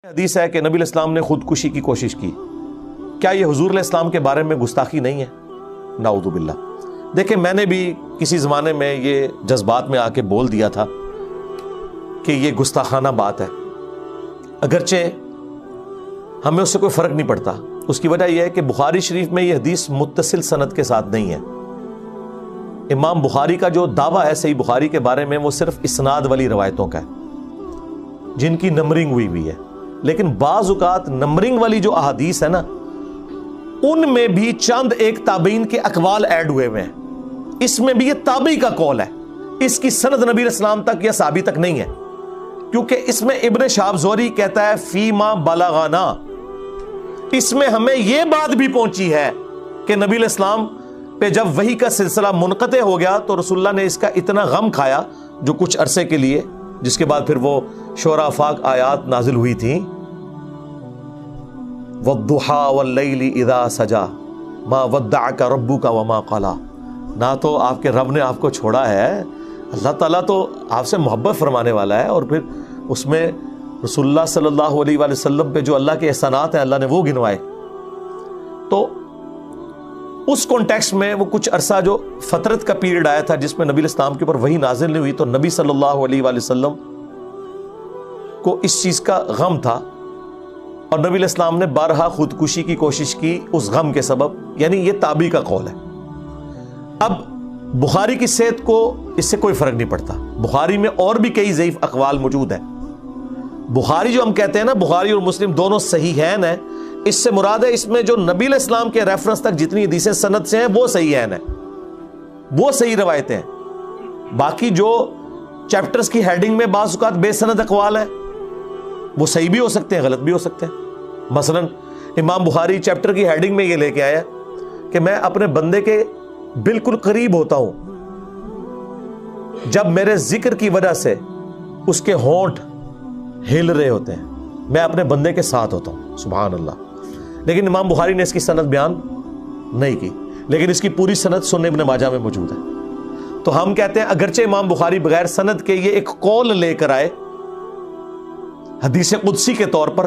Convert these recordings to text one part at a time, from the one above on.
حدیث ہے کہ نبی علیہ السلام نے خودکشی کی کوشش کی. کیا یہ حضور علیہ السلام کے بارے میں گستاخی نہیں ہے؟ نعوذ باللہ. دیکھیں، میں نے بھی کسی زمانے میں یہ جذبات میں آ کے بول دیا تھا کہ یہ گستاخانہ بات ہے، اگرچہ ہمیں اس سے کوئی فرق نہیں پڑتا. اس کی وجہ یہ ہے کہ بخاری شریف میں یہ حدیث متصل سند کے ساتھ نہیں ہے. امام بخاری کا جو دعویٰ ہے صحیح بخاری کے بارے میں وہ صرف اسناد والی روایتوں کا ہے جن کی نمبرنگ ہوئی ہے. لیکن بعض اوقات نمبرنگ والی جو احادیث ہے نا، ان میں بھی چند ایک تابعین کے اقوال ایڈ ہوئے ہوئے ہیں. اس میں بھی یہ تابعی کا قول ہے، اس کی سند نبی علیہ السلام تک یا صحابی تک نہیں ہے، کیونکہ اس میں ابن شہاب زہری کہتا ہے فیما بلغنا، اس میں ہمیں یہ بات بھی پہنچی ہے کہ نبی علیہ السلام پہ جب وحی کا سلسلہ منقطع ہو گیا تو رسول اللہ نے اس کا اتنا غم کھایا جو کچھ عرصے کے لیے، جس کے بعد پھر وہ شعراء آفاق آیات نازل ہوئی تھیں، وَالضُّحَا وَاللَّيْلِ اِذَا سَجَا مَا وَدَّعَكَ رَبُّكَ وَمَا قَلَا. نہ تو آپ کے رب نے آپ کو چھوڑا ہے، اللہ تعالیٰ تو آپ سے محبت فرمانے والا ہے، اور پھر اس میں رسول اللہ صلی اللہ علیہ وآلہ وسلم پہ جو اللہ کے احسانات ہیں اللہ نے وہ گنوائے. تو اس کانٹیکسٹ میں وہ کچھ عرصہ جو فترت کا پیریڈ آیا تھا جس میں نبی علیہ السلام کے اوپر وحی نازل نہیں ہوئی، تو نبی صلی اللہ علیہ وآلہ وسلم کو اس چیز کا غم تھا، اور نبی علیہ السلام نے بارہا خودکشی کی کوشش کی اس غم کے سبب. یعنی یہ تابعی کا قول ہے. اب بخاری کی صحت کو اس سے کوئی فرق نہیں پڑتا. بخاری میں اور بھی کئی ضعیف اقوال موجود ہیں. بخاری جو ہم کہتے ہیں نا، بخاری اور مسلم دونوں صحیحین ہیں، اس سے مراد ہے اس میں جو نبی علیہ السلام کے ریفرنس تک جتنی حدیثیں سند سے ہیں وہ صحیحین ہیں، وہ صحیح روایتیں ہیں. باقی جو چیپٹرز کی ہیڈنگ میں بعض اوقات بے سند اقوال ہیں، وہ صحیح بھی ہو سکتے ہیں، غلط بھی ہو سکتے ہیں. مثلا امام بخاری چیپٹر کی ہیڈنگ میں یہ لے کے آیا کہ میں اپنے بندے کے بالکل قریب ہوتا ہوں جب میرے ذکر کی وجہ سے اس کے ہونٹ ہل رہے ہوتے ہیں، میں اپنے بندے کے ساتھ ہوتا ہوں. سبحان اللہ. لیکن امام بخاری نے اس کی سند بیان نہیں کی، لیکن اس کی پوری سند سنن ابن ماجہ میں موجود ہے. تو ہم کہتے ہیں اگرچہ امام بخاری بغیر سند کے یہ ایک قول لے کر آئے حدیث قدسی کے طور پر،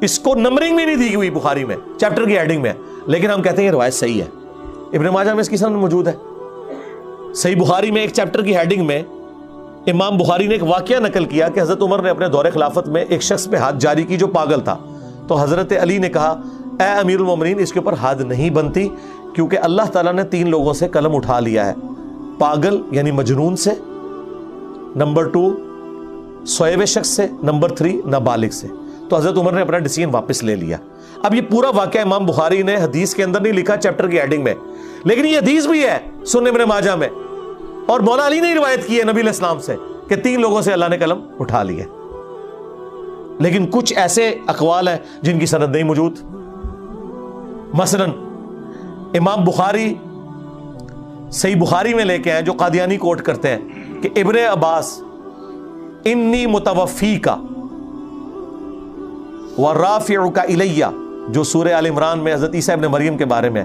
اس کو نمبرنگ بھی نہیں دی ہوئی بخاری میں چیپٹر کی ہیڈنگ میں، لیکن ہم کہتے ہیں یہ روایت صحیح ہے. ابن ماجہ میں اس کی سند موجود ہے. صحیح بخاری میں ایک چیپٹر کی ہیڈنگ میں امام بخاری نے ایک واقعہ نقل کیا کہ حضرت عمر نے اپنے دور خلافت میں ایک شخص پہ حد جاری کی جو پاگل تھا. تو حضرت علی نے کہا اے امیر المومنین، اس کے اوپر حد نہیں بنتی، کیونکہ اللہ تعالیٰ نے 3 لوگوں سے قلم اٹھا لیا ہے، پاگل یعنی مجنون سے، نمبر 2 سوئے ہوئے شخص سے، نمبر 3 نابالغ سے. تو حضرت عمر نے اپنا ڈیسیژن واپس لے لیا. اب یہ پورا واقعہ امام بخاری نے حدیث کے اندر نہیں لکھا، چیپٹر کی ہیڈنگ میں، لیکن یہ حدیث بھی ہے سنن ابن ماجہ میں، اور مولا علی نے روایت کی ہے نبی علیہ السلام سے کہ 3 لوگوں سے اللہ نے قلم اٹھا لی ہے. لیکن کچھ ایسے اقوال ہیں جن کی سند نہیں موجود. مثلا امام بخاری صحیح بخاری میں لے کے ہیں جو قادیانی کوٹ کرتے ہیں کہ ابن عباس انی متوفی کا ورافعک الیہ، جو سورہ آل عمران میں حضرت عیسیٰ ابن مریم کے بارے میں،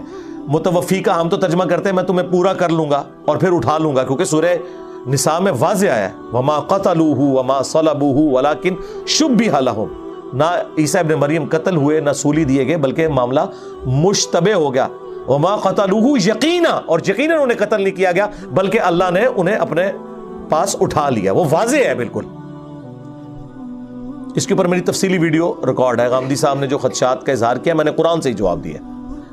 متوفی کا ہم تو ترجمہ کرتے ہیں میں تمہیں پورا کر لوں گا اور پھر اٹھا لوں گا، کیونکہ سورہ نساء میں واضح آیا ہے وما قتلوہ وما صلبوہ ولکن شبہ لہم، نہ عیسیٰ ابن مریم قتل ہوئے نہ سولی دیے گئے، بلکہ معاملہ مشتبہ ہو گیا. وما قتلوہ یقینا، اور یقینا انہیں قتل نہیں کیا گیا بلکہ اللہ نے انہیں اپنے پاس اٹھا لیا. وہ واضح ہے بالکل. اس کے اوپر میری تفصیلی ویڈیو ریکارڈ ہے. غامدی صاحب نے جو خدشات کا اظہار کیا میں نے قرآن سے ہی جواب دیا،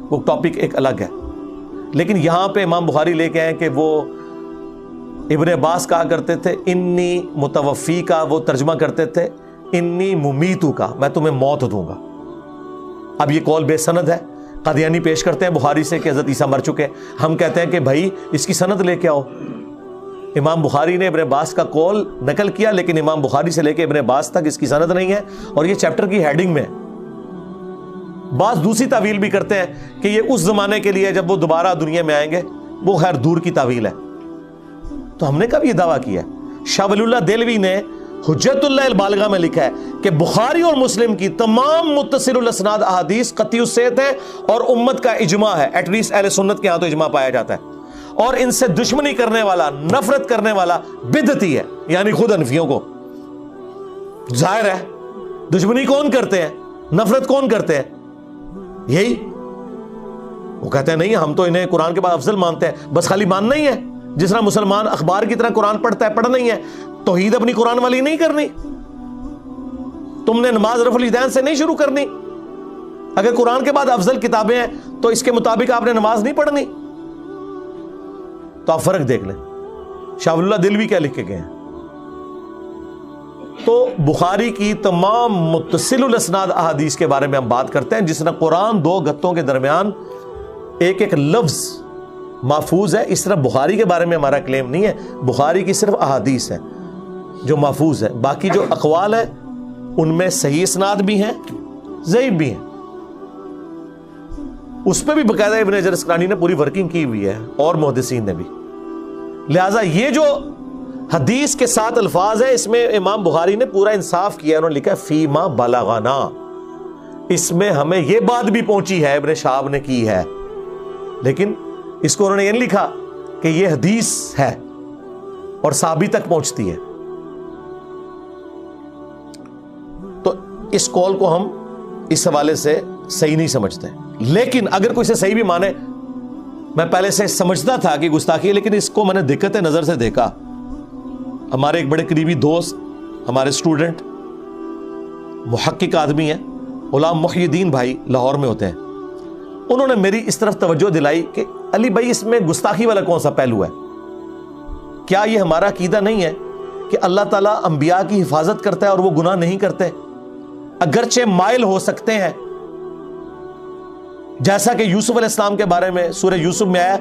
وہ ٹاپک ایک الگ ہے. لیکن یہاں پہ امام بخاری لے کے آئے کہ وہ ابن عباس کہا کرتے تھے انی متوفی کا، وہ ترجمہ کرتے تھے انی ممیتو کا، میں تمہیں موت دوں گا. اب یہ قول بے سند ہے. قادیانی پیش کرتے ہیں بخاری سے کہ حضرت عیسیٰ مر چکے. ہم کہتے ہیں کہ بھائی اس کی سند لے کے آؤ. امام بخاری نے ابن عباس کا قول نقل کیا، لیکن امام بخاری سے لے کے ابن عباس تک اس کی سند نہیں ہے، اور یہ چیپٹر کی ہیڈنگ میں. بعض دوسری تعویل بھی کرتے ہیں کہ یہ اس زمانے کے لیے جب وہ دوبارہ دنیا میں آئیں گے، وہ خیر دور کی تعویل ہے. تو ہم نے کب یہ دعویٰ کیا ہے؟ شاہ ولی اللہ دہلوی نے حجت اللہ البالغہ میں لکھا ہے کہ بخاری اور مسلم کی تمام متصل الاسناد احادیث قطعی الصحت ہے اور امت کا اجماع ہے. ایٹ لیسٹ اہل سنت کے ہاں تو اجماع پایا جاتا ہے. اور ان سے دشمنی کرنے والا، نفرت کرنے والا بدعتی ہے، یعنی خود حنفیوں کو. ظاہر ہے دشمنی کون کرتے ہیں, نفرت کون کرتے ہیں؟ یہی. وہ کہتے ہیں نہیں ہم تو انہیں قرآن کے بعد افضل مانتے ہیں. بس خالی ماننا ہی ہے, جس طرح مسلمان اخبار کی طرح قرآن پڑھتا ہے پڑھنا ہی ہے. توحید اپنی قرآن والی نہیں کرنی. تم نے نماز رفع الیدین سے نہیں شروع کرنی. اگر قرآن کے بعد افضل کتابیں ہیں تو اس کے مطابق آپ نے نماز نہیں پڑھنی. تو آپ فرق دیکھ لیں. شاہ ولی اللہ دلوی کیا لکھ کے گئے ہیں. تو بخاری کی تمام متصل الاسناد احادیث کے بارے میں ہم بات کرتے ہیں. جس طرح قرآن دو گتوں کے درمیان ایک ایک لفظ محفوظ ہے, اس طرح بخاری کے بارے میں ہمارا کلیم نہیں ہے. بخاری کی صرف احادیث ہیں جو محفوظ ہے, باقی جو اقوال ہے ان میں صحیح اسناد بھی ہیں ضعیف بھی ہیں. اس پہ بھی باقاعدہ ابن حجر اسقلانی نے پوری ورکنگ کی ہوئی ہے اور محدثین نے بھی. لہذا یہ جو حدیث کے ساتھ الفاظ ہے اس میں امام بخاری نے پورا انصاف کیا. انہوں نے لکھا فیما بلغنا, اس میں ہمیں یہ بات بھی پہنچی ہے, ابن شہاب نے کی ہے, لیکن اس کو انہوں نے یہ نہیں لکھا کہ یہ حدیث ہے اور صحابی تک پہنچتی ہے. تو اس قول کو ہم اس حوالے سے صحیح نہیں سمجھتے. لیکن اگر کوئی سے صحیح بھی مانے, میں پہلے سے سمجھتا تھا کہ گستاخی ہے, لیکن اس کو میں نے دقت نظر سے دیکھا. ہمارے ایک بڑے قریبی دوست, ہمارے اسٹوڈنٹ, محقق آدمی ہیں, غلام محی الدین بھائی, لاہور میں ہوتے ہیں. انہوں نے میری اس طرف توجہ دلائی کہ علی بھائی اس میں گستاخی والا کون سا پہلو ہے؟ کیا یہ ہمارا عقیدہ نہیں ہے کہ اللہ تعالیٰ انبیاء کی حفاظت کرتا ہے اور وہ گناہ نہیں کرتے, اگرچہ مائل ہو سکتے ہیں, جیسا کہ یوسف علیہ السلام کے بارے میں سورہ یوسف میں آیا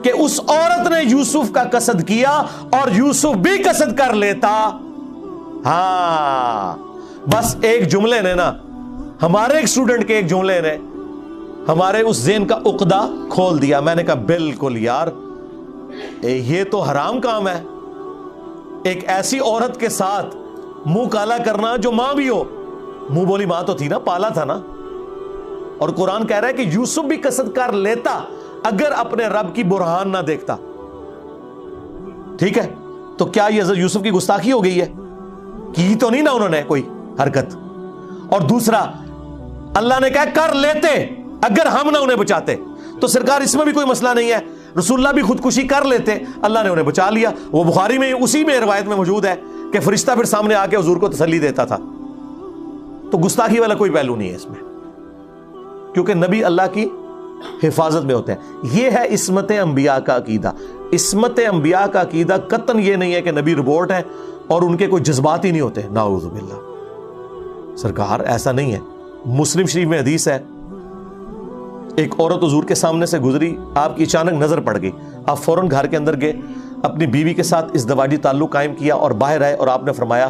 کہ اس عورت نے یوسف کا قصد کیا اور یوسف بھی قصد کر لیتا. ہاں بس ایک جملے نے نا, ہمارے ایک اسٹوڈنٹ کے ایک جملے نے ہمارے اس ذہن کا عقدہ کھول دیا. میں نے کہا بالکل یار, یہ تو حرام کام ہے, ایک ایسی عورت کے ساتھ منہ کالا کرنا جو ماں بھی ہو. منہ بولی ماں تو تھی نا, پالا تھا نا. اور قرآن کہہ رہا ہے کہ یوسف بھی قصد کر لیتا اگر اپنے رب کی برہان نہ دیکھتا. ٹھیک ہے, تو کیا یہ حضرت یوسف کی گستاخی ہو گئی ہے؟ کی تو نہیں نا انہوں نے کوئی حرکت. اور دوسرا اللہ نے کہا کر لیتے اگر ہم نہ انہیں بچاتے. تو سرکار اس میں بھی کوئی مسئلہ نہیں ہے, رسول اللہ بھی خودکشی کر لیتے, اللہ نے انہیں بچا لیا. وہ بخاری میں اسی میں روایت میں موجود ہے کہ فرشتہ پھر سامنے آ کے حضور کو تسلی دیتا تھا. تو گستاخی والا کوئی پہلو نہیں ہے اس میں, کیونکہ نبی اللہ کی حفاظت میں ہوتے ہیں. یہ ہے عصمت انبیاء کا عقیدہ. عصمت انبیاء کا عقیدہ قطعاً یہ نہیں ہے کہ نبی روبوٹ ہیں اور ان کے کوئی جذبات ہی نہیں ہوتے. نعوذ باللہ, سرکار ایسا نہیں ہے. مسلم شریف میں حدیث ہے, ایک عورت حضور کے سامنے سے گزری, آپ کی اچانک نظر پڑ گئی, آپ فوراً گھر کے اندر گئے, اپنی بیوی کے ساتھ ازدواجی تعلق قائم کیا اور باہر آئے, اور آپ نے فرمایا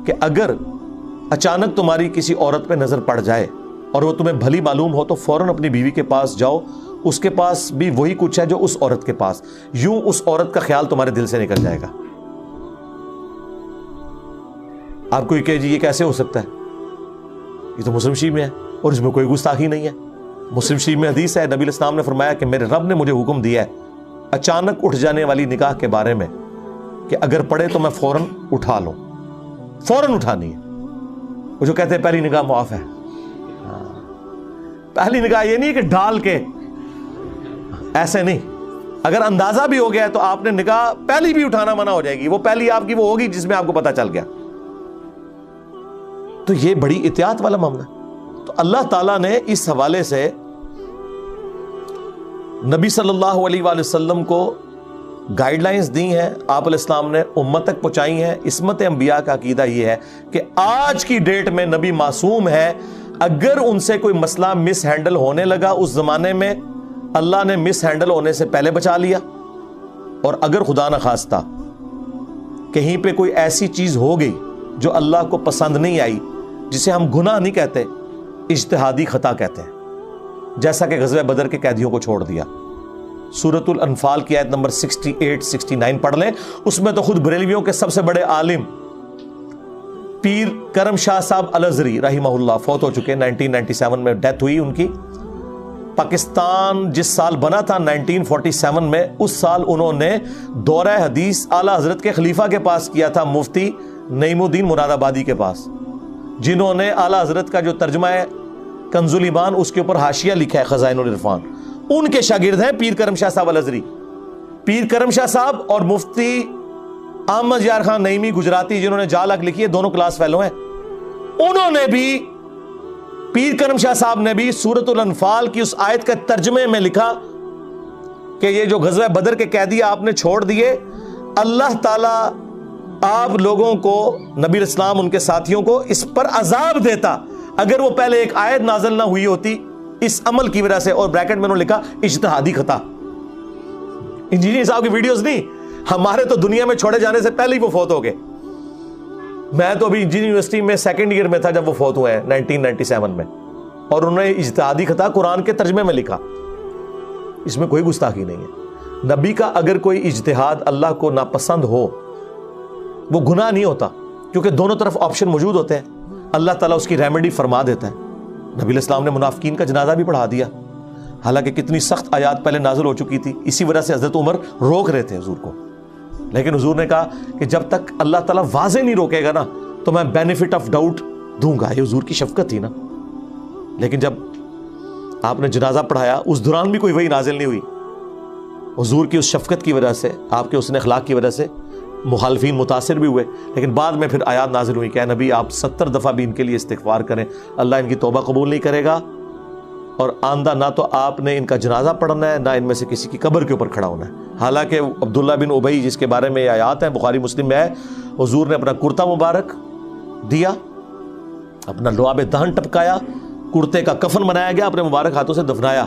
کہ اگر اچانک تمہاری کسی عورت پہ نظر پڑ جائے اور وہ تمہیں بھلی معلوم ہو تو فوراً اپنی بیوی کے پاس جاؤ, اس کے پاس بھی وہی کچھ ہے جو اس عورت کے پاس, یوں اس عورت کا خیال تمہارے دل سے نکل جائے گا. آپ کو یہ کہ جی یہ کیسے ہو سکتا ہے؟ یہ تو مسلم شریف میں ہے اور اس میں کوئی گستاخی نہیں ہے. مسلم شریف میں حدیث ہے, نبی علیہ السلام نے فرمایا کہ میرے رب نے مجھے حکم دیا ہے اچانک اٹھ جانے والی نکاح کے بارے میں کہ اگر پڑھے تو میں فوراً اٹھا لوں. فوراً اٹھانی ہے. وہ جو کہتے ہیں پہلی نکاح معاف ہے, پہلی نکاح یہ نہیں کہ ڈال کے, ایسے نہیں. اگر اندازہ بھی ہو گیا تو آپ نے نکاح پہلی بھی اٹھانا منع ہو جائے گی. وہ پہلی آپ کی وہ ہوگی جس میں آپ کو پتہ چل گیا. تو یہ بڑی احتیاط والا معاملہ ہے. تو اللہ تعالیٰ نے اس حوالے سے نبی صلی اللہ علیہ وآلہ وسلم کو گائیڈ لائنز دی ہیں, آپ علیہ السلام نے امت تک پہنچائی ہیں. عصمت انبیاء کا عقیدہ یہ ہے کہ آج کی ڈیٹ میں نبی معصوم ہے. اگر ان سے کوئی مسئلہ مس ہینڈل ہونے لگا اس زمانے میں, اللہ نے مس ہینڈل ہونے سے پہلے بچا لیا. اور اگر خدا نخواستہ کہیں پہ کوئی ایسی چیز ہو گئی جو اللہ کو پسند نہیں آئی, جسے ہم گناہ نہیں کہتے, اجتہادی خطا کہتے ہیں, جیسا کہ غزوہ بدر کے قیدیوں کو چھوڑ دیا. سورۃ الانفال کی آیت نمبر 68-69 پڑھ لیں. اس میں تو خود بریلویوں کے سب سے بڑے عالم پیر کرم شاہ صاحب الازری رحمہ اللہ فوت ہو چکے, 1997 میں ڈیتھ ہوئی ان کی. پاکستان جس سال بنا تھا 1947 میں, اس سال انہوں نے دورہ حدیث اعلیٰ حضرت کے خلیفہ کے پاس کیا تھا, مفتی نعیم الدین مراد آبادی کے پاس. جنہوں نے اعلیٰ حضرت کا جو ترجمہ ہے کنز الایمان اس کے اوپر حاشیہ لکھا ہے خزائن العرفان، ان کے شاگرد ہیں پیر کرم شاہ صاحب الازری۔ پیر کرم شاہ صاحب اور مفتی احمد یار خان نعیمی گجراتی جنہوں نے جالک لکھی ہے، دونوں کلاس فیلو ہیں، انہوں نے بھی، پیر کرم شاہ صاحب نے بھی سورۃ الانفال کی اس آیت کا ترجمے میں لکھا کہ یہ جو غزوہ بدر کے قیدی آپ نے چھوڑ دیے، اللہ تعالیٰ آپ لوگوں کو، نبی اسلام ان کے ساتھیوں کو اس پر عذاب دیتا اگر وہ پہلے ایک آیت نازل نہ ہوئی ہوتی اس عمل کی وجہ سے، اور بریکٹ میں انہوں نے لکھا اجتہادی خطا۔ انجینئر صاحب کی ویڈیوز نہیں، ہمارے تو دنیا میں چھوڑے جانے سے پہلے ہی وہ فوت ہو گئے۔ میں تو ابھی انجینئر یونیورسٹی میں سیکنڈ ایئر میں تھا جب وہ فوت ہوئے ہیں 1997 میں، اور انہوں نے اجتہادی خطا قرآن کے ترجمے میں لکھا۔ اس میں کوئی گستاخی نہیں ہے۔ نبی کا اگر کوئی اجتہاد اللہ کو ناپسند ہو وہ گناہ نہیں ہوتا، کیونکہ دونوں طرف آپشن موجود ہوتے ہیں، اللہ تعالیٰ اس کی ریمیڈی فرما دیتا ہے۔ نبی علیہ السلام نے منافقین کا جنازہ بھی پڑھا دیا، حالانکہ کتنی سخت آیات پہلے نازل ہو چکی تھی، اسی وجہ سے حضرت عمر روک رہے تھے حضور کو، لیکن حضور نے کہا کہ جب تک اللہ تعالیٰ واضح نہیں روکے گا نا تو میں بینیفٹ آف ڈاؤٹ دوں گا۔ یہ حضور کی شفقت تھی نا۔ لیکن جب آپ نے جنازہ پڑھایا اس دوران بھی کوئی وحی نازل نہیں ہوئی، حضور کی اس شفقت کی وجہ سے، آپ کے حسن اخلاق کی وجہ سے مخالفین متاثر بھی ہوئے، لیکن بعد میں پھر آیات نازل ہوئی کہ اے نبی آپ 70 دفعہ بھی ان کے لیے استغفار کریں، اللہ ان کی توبہ قبول نہیں کرے گا، اور آندہ نہ تو آپ نے ان کا جنازہ پڑھنا ہے نہ ان میں سے کسی کی قبر کے اوپر کھڑا ہونا ہے۔ حالانکہ عبداللہ بن ابی جس کے بارے میں یہ آیات ہیں بخاری مسلم میں ہے، حضور نے اپنا کرتا مبارک دیا، اپنا لعاب دہن ٹپکایا، کرتے کا کفن بنایا گیا، اپنے مبارک ہاتھوں سے دفنایا،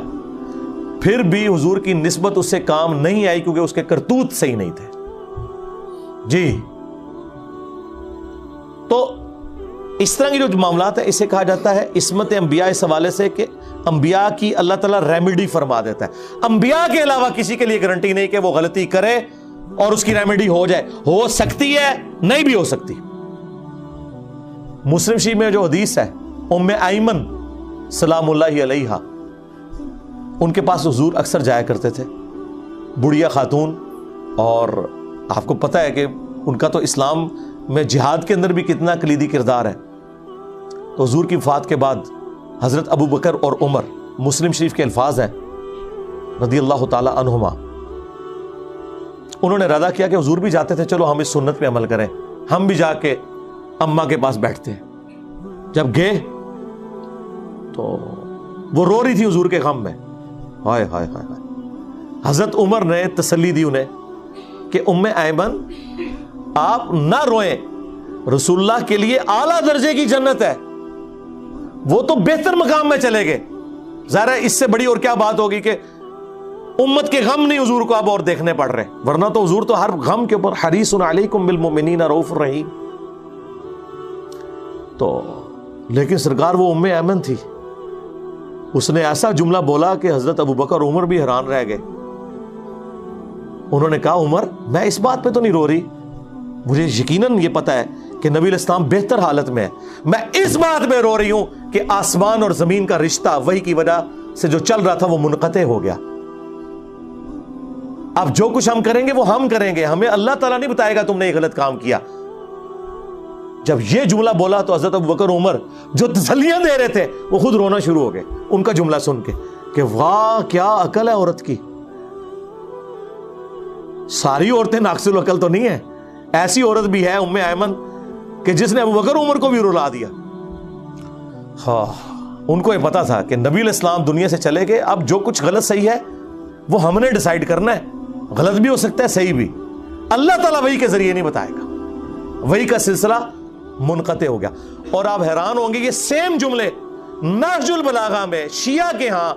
پھر بھی حضور کی نسبت اس سے کام نہیں آئی کیونکہ اس کے کرتوت صحیح نہیں تھے۔ جی تو اس طرح کی جو معاملات ہیں اسے کہا جاتا ہے عصمت انبیاء، اس حوالے سے کہ انبیاء کی اللہ تعالیٰ ریمیڈی فرما دیتا ہے۔ انبیاء کے علاوہ کسی کے لیے گارنٹی نہیں کہ وہ غلطی کرے اور اس کی ریمیڈی ہو جائے، ہو سکتی ہے نہیں بھی ہو سکتی۔ مسلم شریف میں جو حدیث ہے ام ایمن سلام اللہ علیہا، ان کے پاس حضور اکثر جایا کرتے تھے، بڑھیا خاتون، اور آپ کو پتہ ہے کہ ان کا تو اسلام میں جہاد کے اندر بھی کتنا کلیدی کردار ہے۔ تو حضور کی وفات کے بعد حضرت ابو بکر اور عمر، مسلم شریف کے الفاظ ہیں رضی اللہ تعالی عنہما، انہوں نے ارادہ کیا کہ حضور بھی جاتے تھے، چلو ہم اس سنت پہ عمل کریں، ہم بھی جا کے اماں کے پاس بیٹھتے ہیں۔ جب گئے تو وہ رو رہی تھی حضور کے غم میں، ہائے ہائے ہائے۔ حضرت عمر نے تسلی دی انہیں کہ ام ایمن آپ نہ روئیں، رسول اللہ کے لیے اعلیٰ درجے کی جنت ہے، وہ تو بہتر مقام میں چلے گئے۔ ظاہر ہے اس سے بڑی اور کیا بات ہوگی کہ امت کے غم نہیں حضور کو اب اور دیکھنے پڑ رہے، ورنہ تو حضور تو ہر غم کے اوپر حریص علیکم بالمؤمنین رؤوف رحیم۔ تو لیکن سرکار وہ ام ایمن تھی، اس نے ایسا جملہ بولا کہ حضرت ابو بکر عمر بھی حیران رہ گئے۔ انہوں نے کہا عمر میں اس بات پہ تو نہیں رو رہی، مجھے یقیناً یہ پتا ہے کہ نبی علیہ السلام بہتر حالت میں ہے، میں اس بات میں رو رہی ہوں کہ آسمان اور زمین کا رشتہ وحی کی وجہ سے جو چل رہا تھا وہ منقطع ہو گیا۔ اب جو کچھ ہم کریں گے وہ ہم کریں گے، ہمیں اللہ تعالیٰ نہیں بتائے گا تم نے یہ غلط کام کیا۔ جب یہ جملہ بولا تو حضرت ابو بکر عمر جو تسلیاں دے رہے تھے وہ خود رونا شروع ہو گئے ان کا جملہ سن کے کہ واہ کیا عقل ہے عورت کی، ساری عورتیں ناقص العقل تو نہیں ہیں، ایسی عورت بھی ہے ام ایمن کہ جس نے ابو بکر عمر کو بھی رلا دیا۔ ہاں ان کو یہ پتا تھا کہ نبی علیہ السلام دنیا سے چلے گئے، اب جو کچھ غلط صحیح ہے وہ ہم نے ڈیسائیڈ کرنا ہے، غلط بھی ہو سکتا ہے صحیح بھی، اللہ تعالیٰ وحی کے ذریعے نہیں بتائے گا، وحی کا سلسلہ منقطع ہو گیا۔ اور آپ حیران ہوں گے یہ سیم جملے نہج البلاغہ میں شیعہ کے ہاں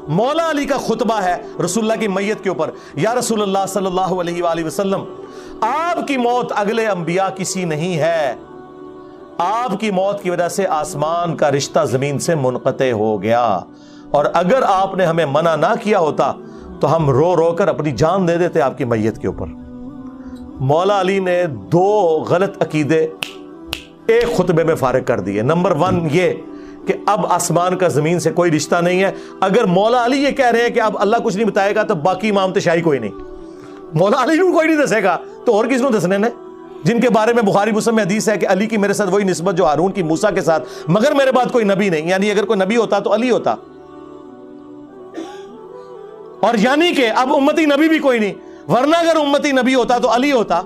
مولا علی کا خطبہ ہے رسول اللہ کی میت کے اوپر، یا رسول اللہ صلی اللہ علیہ وآلہ وسلم آپ کی موت اگلے انبیاء کسی نہیں ہے، آپ کی موت کی وجہ سے آسمان کا رشتہ زمین سے منقطع ہو گیا، اور اگر آپ نے ہمیں منع نہ کیا ہوتا تو ہم رو رو کر اپنی جان دے دیتے آپ کی میت کے اوپر۔ مولا علی نے دو غلط عقیدے ایک خطبے میں فارغ کر دیے۔ نمبر 1 یہ کہ اب آسمان کا زمین سے کوئی رشتہ نہیں ہے، اگر مولا علی یہ کہہ رہے ہیں کہ اب اللہ کچھ نہیں بتائے گا تو باقی امام تشائی کوئی نہیں، مولا علی کو کوئی نہیں دسے گا تو اور کس کو دسنے نے؟ جن کے بارے میں بخاری مسلم میں حدیث ہے کہ علی کی میرے ساتھ وہی نسبت جو ہارون کی موسیٰ کے ساتھ، مگر میرے بعد کوئی نبی نہیں، یعنی اگر کوئی نبی ہوتا تو علی ہوتا، اور یعنی کہ اب امتی نبی بھی کوئی نہیں، ورنہ اگر امتی نبی ہوتا تو علی ہوتا،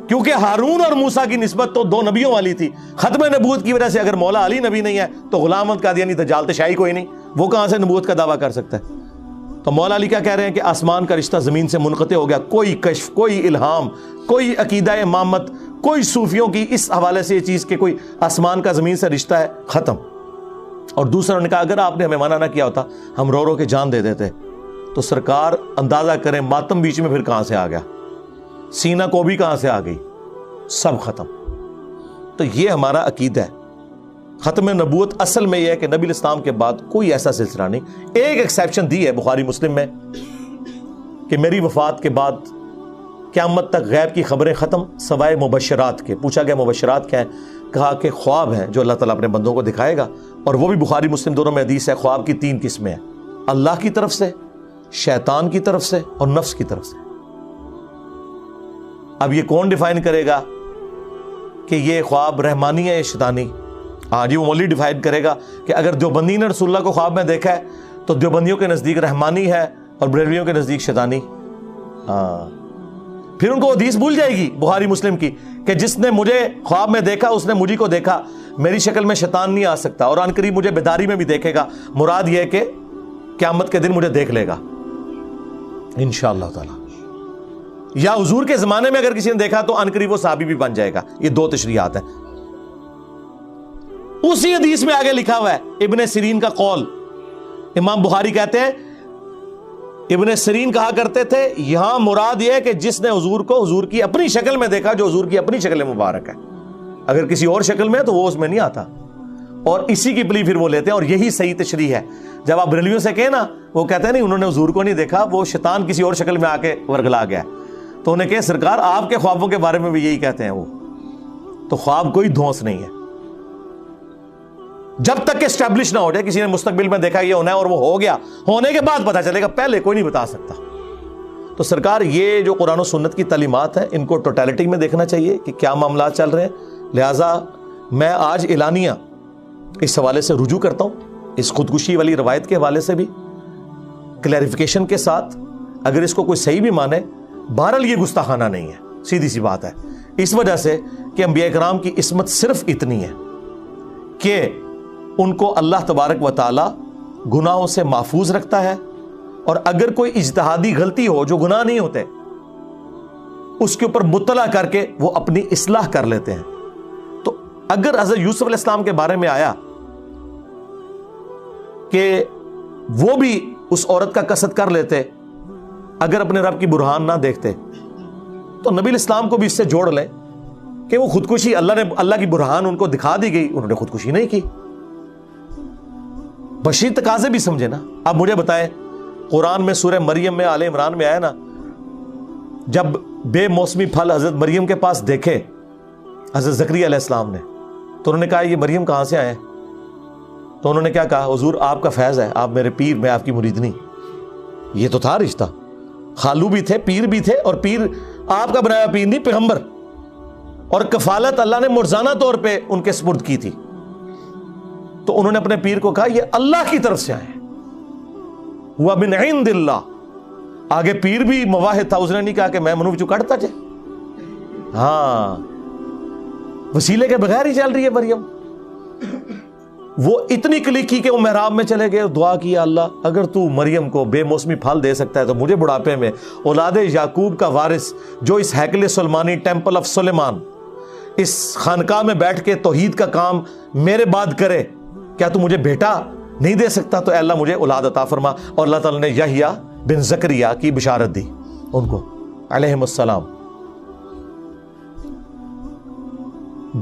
کیونکہ ہارون اور موسیٰ کی نسبت تو دو نبیوں والی تھی۔ ختم نبوت کی وجہ سے اگر مولا علی نبی نہیں ہے تو غلام احمد قادیانی دجال شاہی کوئی نہیں، وہ کہاں سے نبوت کا دعویٰ کر سکتا ہے؟ تو مولا علی کیا کہہ رہے ہیں کہ آسمان کا رشتہ زمین سے منقطع ہو گیا، کوئی کشف، کوئی الہام، کوئی عقیدہ امامت، کوئی صوفیوں کی اس حوالے سے یہ چیز کہ کوئی آسمان کا زمین سے رشتہ ہے، ختم۔ اور دوسرا انہوں نے کہا اگر آپ نے ہمیں منع نہ کیا ہوتا ہم رو رو کے جان دے دیتے۔ تو سرکار اندازہ کریں ماتم بیچ میں پھر کہاں سے آ گیا، سینہ کو بھی کہاں سے آ گئی، سب ختم۔ تو یہ ہمارا عقیدہ ہے۔ ختم نبوت اصل میں یہ ہے کہ نبی الاسلام کے بعد کوئی ایسا سلسلہ نہیں۔ ایک ایکسیپشن دی ہے بخاری مسلم میں کہ میری وفات کے بعد قیامت تک غیب کی خبریں ختم سوائے مبشرات کے۔ پوچھا گیا مبشرات کیا ہیں؟ کہا کہ خواب ہیں جو اللہ تعالیٰ اپنے بندوں کو دکھائے گا، اور وہ بھی بخاری مسلم دونوں میں حدیث ہے۔ خواب کی 3 قسمیں ہیں، اللہ کی طرف سے، شیطان کی طرف سے، اور نفس کی طرف سے۔ اب یہ کون ڈیفائن کرے گا کہ یہ خواب رحمانی ہے یا شیطانی؟ ہاں جی، وہ مولوی ڈیفائن کرے گا کہ اگر دیوبندی نے رسول اللہ کو خواب میں دیکھا ہے تو دیوبندیوں کے نزدیک رحمانی ہے اور بریلویوں کے نزدیک شیطانی۔ ہاں، پھر ان کو حدیث بھول جائے گی بخاری مسلم کی کہ جس نے مجھے خواب میں دیکھا اس نے مجھے کو دیکھا، میری شکل میں شیطان نہیں آ سکتا، اور ان قریب مجھے بیداری میں بھی دیکھے گا۔ مراد یہ ہے کہ قیامت کے دن مجھے دیکھ لے گا انشاءاللہ تعالی۔ یا حضور کے زمانے میں اگر کسی نے دیکھا تو ان قریب وہ صحابی بھی بن جائے گا۔ یہ 2 تشریحات ہیں۔ اسی حدیث میں آگے لکھا ہوا ہے ابن سیرین کا قول۔ امام بخاری کہتے ہیں ابن سیرین کہا کرتے تھے یہاں مراد یہ ہے کہ جس نے حضور کو حضور کی اپنی شکل میں دیکھا، جو حضور کی اپنی شکل مبارک ہے۔ اگر کسی اور شکل میں ہے تو وہ اس میں نہیں آتا، اور اسی کی پلی پھر وہ لیتے ہیں، اور یہی صحیح تشریح ہے۔ جب آپ بریلویوں سے کہیں نا، وہ کہتے ہیں نہیں انہوں نے حضور کو نہیں دیکھا، وہ شیطان کسی اور شکل میں آ کے ورگلا گیا ہے۔ تو انہیں کہے سرکار آپ کے خوابوں کے بارے میں بھی یہی کہتے ہیں وہ، تو خواب کوئی دھونس نہیں ہے جب تک کہ اسٹیبلش نہ ہو جائے کسی نے مستقبل میں دیکھا یہ ہونا ہے اور وہ ہو گیا، ہونے کے بعد پتا چلے گا، پہلے کوئی نہیں بتا سکتا۔ تو سرکار یہ جو قرآن و سنت کی تعلیمات ہیں ان کو ٹوٹیلٹی میں دیکھنا چاہیے کہ کیا معاملات چل رہے ہیں۔ لہٰذا میں آج اعلانیہ اس حوالے سے رجوع کرتا ہوں، اس خودکشی والی روایت کے حوالے سے بھی کلیریفیکیشن کے ساتھ، اگر اس کو کوئی صحیح بھی مانے، بہرحال یہ گستاخانہ نہیں ہے، سیدھی سی بات ہے، اس وجہ سے کہ انبیاء کرام کی عصمت صرف اتنی ہے کہ ان کو اللہ تبارک و تعالی گناہوں سے محفوظ رکھتا ہے، اور اگر کوئی اجتہادی غلطی ہو جو گناہ نہیں ہوتے اس کے اوپر مطلع کر کے وہ اپنی اصلاح کر لیتے ہیں۔ تو اگر حضرت یوسف علیہ السلام کے بارے میں آیا کہ وہ بھی اس عورت کا قصد کر لیتے اگر اپنے رب کی برہان نہ دیکھتے، تو نبی الاسلام کو بھی اس سے جوڑ لیں کہ وہ خودکشی اللہ کی برہان ان کو دکھا دی گئی، انہوں نے خودکشی نہیں کی۔ بشری تقاضے بھی سمجھے نا۔ اب مجھے بتائیں قرآن میں سورہ مریم میں آل عمران میں آیا نا، جب بے موسمی پھل حضرت مریم کے پاس دیکھے حضرت زکریا علیہ السلام نے، تو انہوں نے کہا یہ مریم کہاں سے آئے؟ تو انہوں نے کیا کہا؟ حضور آپ کا فیض ہے، آپ میرے پیر، میں آپ کی مریدنی۔ یہ تو تھا رشتہ، خالو بھی تھے، پیر بھی تھے، اور پیر آپ کا بنایا پیر نہیں، پیغمبر، اور کفالت اللہ نے مرزانہ طور پہ ان کے سپرد کی تھی۔ تو انہوں نے اپنے پیر کو کہا یہ اللہ کی طرف سے آئے ہیں، ہوا من عند اللہ۔ آگے پیر بھی مواحد تھا، اس نے نہیں کہا کہ میں منو چکڑتا جائے، ہاں وسیلے کے بغیر ہی چل رہی ہے مریم۔ وہ اتنی کلک کی کہ وہ محراب میں چلے گئے، دعا کیا اللہ اگر تو مریم کو بے موسمی پھل دے سکتا ہے تو مجھے بڑھاپے میں اولاد یعقوب کا وارث جو اس ہیکل سلیمانی ٹیمپل آف سلیمان اس خانقاہ میں بیٹھ کے توحید کا کام میرے بعد کرے، کیا تو مجھے بیٹا نہیں دے سکتا؟ تو اے اللہ مجھے اولاد عطا فرما۔ اور اللہ تعالیٰ نے یحییٰ بن زکریا کی بشارت دی ان کو علیہم السلام۔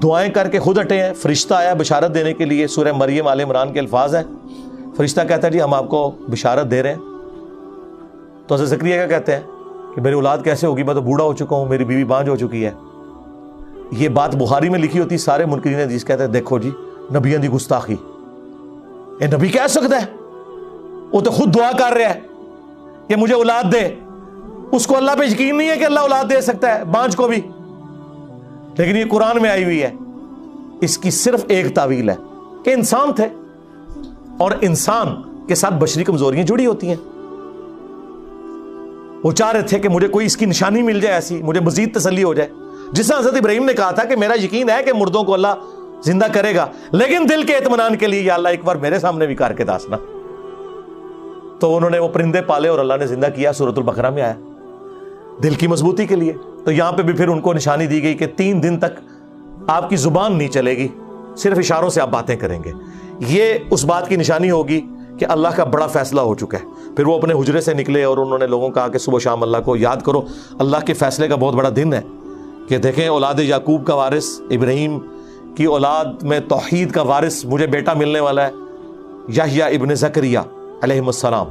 دعائیں کر کے خود ہٹے ہیں، فرشتہ آیا بشارت دینے کے لیے، سورہ مریم آل عمران کے الفاظ ہیں۔ فرشتہ کہتا ہے جی ہم آپ کو بشارت دے رہے ہیں۔ تو حضرت زکریا کیا کہتے ہیں کہ میری اولاد کیسے ہوگی، میں تو بوڑھا ہو چکا ہوں، میری بیوی بانجھ ہو چکی ہے۔ یہ بات بخاری میں لکھی ہوتی، سارے منکرین حدیث کہتے ہیں دیکھو جی نبیوں دی گستاخی، اے نبی کہہ سکتا ہے؟ وہ تو خود دعا کر رہا ہے کہ مجھے اولاد دے، اس کو اللہ پہ یقین نہیں ہے کہ اللہ اولاد دے سکتا ہے، بانجھ کو بھی۔ لیکن یہ قرآن میں آئی ہوئی ہے. اس کی صرف ایک تعویل ہے کہ انسان تھے اور انسان کے ساتھ بشری کمزوریاں جڑی ہوتی ہیں. وہ چاہ رہے تھے کہ مجھے کوئی اس کی نشانی مل جائے ایسی, مجھے مزید تسلی ہو جائے. جس طرح حضرت ابراہیم نے کہا تھا کہ میرا یقین ہے کہ مردوں کو اللہ زندہ کرے گا, لیکن دل کے اطمینان کے لیے یا اللہ ایک بار میرے سامنے بھی کر کے داسنا. تو انہوں نے وہ پرندے پالے اور اللہ نے زندہ کیا. سورۃ البقرہ میں آیا دل کی مضبوطی کے لیے. تو یہاں پہ بھی پھر ان کو نشانی دی گئی کہ 3 دن تک آپ کی زبان نہیں چلے گی, صرف اشاروں سے آپ باتیں کریں گے. یہ اس بات کی نشانی ہوگی کہ اللہ کا بڑا فیصلہ ہو چکا ہے. پھر وہ اپنے حجرے سے نکلے اور انہوں نے لوگوں کو کہا کہ صبح شام اللہ کو یاد کرو. اللہ کے فیصلے کا بہت بڑا دن ہے کہ دیکھیں اولاد یعقوب کا وارث, ابراہیم کی اولاد میں توحید کا وارث مجھے بیٹا ملنے والا ہے, یحییٰ ابن زکریا علیہ السلام.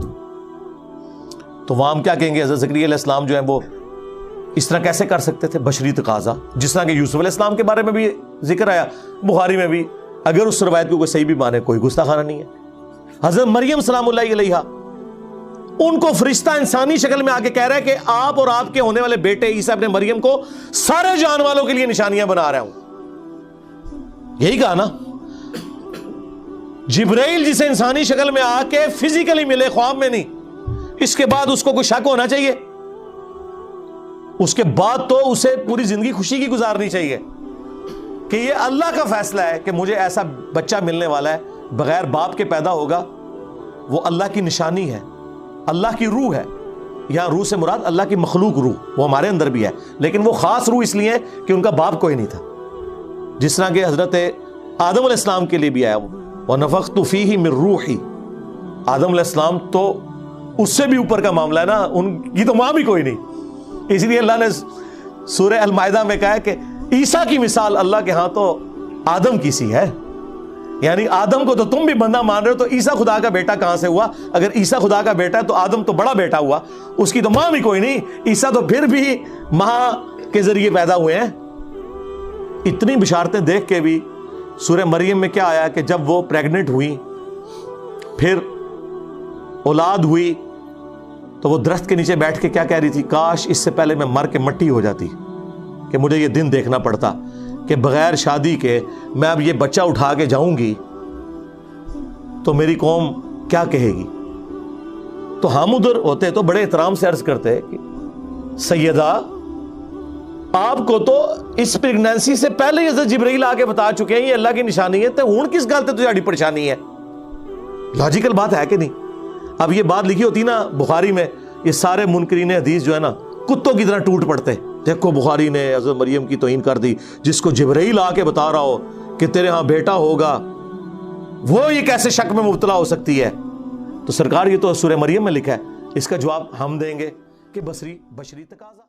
تو وہاں ہم کیا کہیں گے, حضرت زکریا علیہ السلام جو ہیں وہ اس طرح کیسے کر سکتے تھے؟ بشری تقاضا. جس طرح کہ یوسف علیہ السلام کے بارے میں بھی ذکر آیا بخاری میں بھی, اگر اس روایت کو کوئی صحیح بھی مانے کوئی گستاخانہ نہیں ہے. حضرت مریم سلام اللہ علیہا, ان کو فرشتہ انسانی شکل میں آ کے کہہ رہا ہے کہ آپ اور آپ کے ہونے والے بیٹے عیسیٰ ابن مریم کو سارے جان والوں کے لیے نشانیاں بنا رہا ہوں. یہی کہا نا. جبرائیل جسے انسانی شکل میں آ کے فزیکلی ملے, خواب میں نہیں, اس کے بعد اس کو کوئی شک ہونا چاہیے؟ اس کے بعد تو اسے پوری زندگی خوشی کی گزارنی چاہیے کہ یہ اللہ کا فیصلہ ہے کہ مجھے ایسا بچہ ملنے والا ہے, بغیر باپ کے پیدا ہوگا. وہ اللہ کی نشانی ہے, اللہ کی روح ہے. یہاں روح سے مراد اللہ کی مخلوق روح, وہ ہمارے اندر بھی ہے, لیکن وہ خاص روح اس لیے کہ ان کا باپ کوئی نہیں تھا. جس طرح کہ حضرت آدم علیہ السلام کے لیے بھی آیا وَنَفَخْتُ فِيهِ مِن رُوحِي. آدم علیہ السلام تو اس سے بھی اوپر کا معاملہ ہے نا, ان کی تو ماں بھی کوئی نہیں. اس لیے اللہ نے سورہ المائدہ میں کہا ہے کہ عیسیٰ کی مثال اللہ کے ہاں تو آدم کی سی ہے. یعنی آدم کو تو تم بھی بندہ مان رہے ہو, تو عیسیٰ خدا کا بیٹا کہاں سے ہوا؟ اگر عیسیٰ خدا کا بیٹا ہے تو آدم تو بڑا بیٹا ہوا, اس کی تو ماں بھی کوئی نہیں. عیسیٰ تو پھر بھی ماں کے ذریعے پیدا ہوئے ہیں. اتنی بشارتیں دیکھ کے بھی سورہ مریم میں کیا آیا کہ جب وہ پریگننٹ ہوئی, پھر اولاد ہوئی, تو وہ درخت کے نیچے بیٹھ کے کیا کہہ رہی تھی, کاش اس سے پہلے میں مر کے مٹی ہو جاتی, کہ مجھے یہ دن دیکھنا پڑتا کہ بغیر شادی کے میں اب یہ بچہ اٹھا کے جاؤں گی تو میری قوم کیا کہے گی. تو ہم ادھر ہوتے تو بڑے احترام سے عرض کرتے کہ سیدہ آپ کو تو اس پریگنینسی سے پہلے حضرت جبرائیل آ کے بتا چکے ہیں یہ اللہ کی نشانی ہے, تو ہوں کس گل تے تجھاری پریشانی ہے؟ لاجیکل بات ہے کہ نہیں؟ اب یہ بات لکھی ہوتی نا بخاری میں, یہ سارے منکرین حدیث جو ہے نا کتوں کی طرح ٹوٹ پڑتے. دیکھو بخاری نے حضرت مریم کی توہین کر دی, جس کو جبرائیل آ کے بتا رہا ہو کہ تیرے ہاں بیٹا ہوگا, وہ یہ کیسے شک میں مبتلا ہو سکتی ہے؟ تو سرکار یہ تو سورہ مریم میں لکھا ہے, اس کا جواب ہم دیں گے کہ بشری تقاضا.